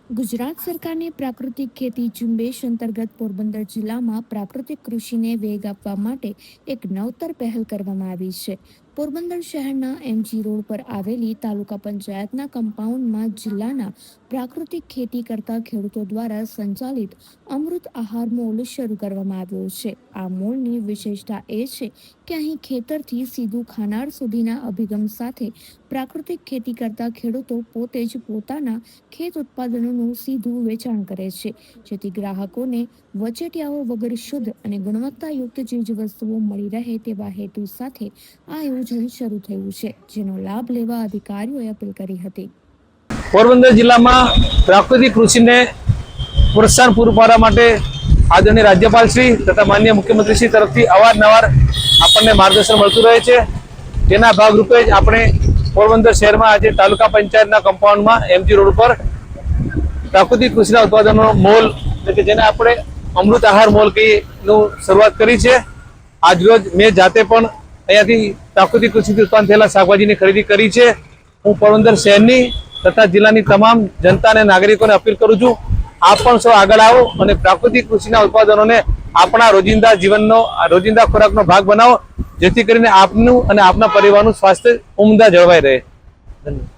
ગુજરાત સરકારની પ્રાકૃતિક ખેતી ઝુંબેશ અંતર્ગત પોરબંદર જિલ્લામાં પ્રાકૃતિક કૃષિને વેગ આપવા માટે એક નવતર પહેલ કરવામાં આવી છે. પોરબંદર શહેરના એમજી રોડ પર આવેલી તાલુકા પંચાયતના કમ્પાઉન્ડમાં જિલ્લાના પ્રાકૃતિક ખેતી કરતા ખેડૂતો દ્વારા સંચાલિત અમૃત આહાર મોલ શરૂ કરવામાં આવ્યો છે. આ મોલની વિશેષતા એ છે કે અહીં ખેતરથી સીધું ખાનાર સુધીના અભિગમ સાથે પ્રાકૃતિક ખેતી કરતા ખેડૂતો પોતે જ પોતાના ખેત ઉત્પાદનોનું સીધું વેચાણ કરે છે, જેથી ગ્રાહકોને વચેટિયાઓ વગર શુદ્ધ અને ગુણવત્તાયુક્ત ચીજ વસ્તુઓ મળી રહે તેવા હેતુ સાથે આ આયોજન શરૂ થયું છે, જેનો લાભ લેવા અધિકારીઓએ અપીલ કરી હતી. પોરબંદર જિલ્લામાં પ્રાકૃતિક કૃષિને પ્રોત્સાહન પૂરું પાડવા માટે આદરણીય રાજ્યપાલ શ્રી તથા માનનીય મુખ્યમંત્રી શ્રી તરફથી અવારનવાર આપણને માર્ગદર્શન મળતું રહે છે. તેના ભાગરૂપે જ આપણે પોરબંદર શહેરમાં આજે તાલુકા પંચાયતના કમ્પાઉન્ડમાં એમજી રોડ પર પ્રાકૃતિક કૃષિના ઉત્પાદનો મોલ એટલે કે જેને આપણે અમૃત આહાર મોલ કહીનું શરૂઆત કરી છે. આજરોજ મેં જાતે પણ અહીંયાથી પ્રાકૃતિક કૃષિથી ઉત્પન્ન થયેલા શાકભાજીની ખરીદી કરી છે. હું પોરબંદર શહેરની તથા જિલ્લાની તમામ જનતા અને નાગરિકોને અપીલ કરું છું, આપ પણ સૌ આગળ આવો અને પ્રાકૃતિક કૃષિના ઉત્પાદનોને આપણા રોજિંદા જીવનનો રોજિંદા ખોરાકનો ભાગ બનાવો, જેથી કરીને આપનું અને આપના પરિવારનું સ્વાસ્થ્ય ઉમદા જળવાઈ રહે. ધન્યવાદ.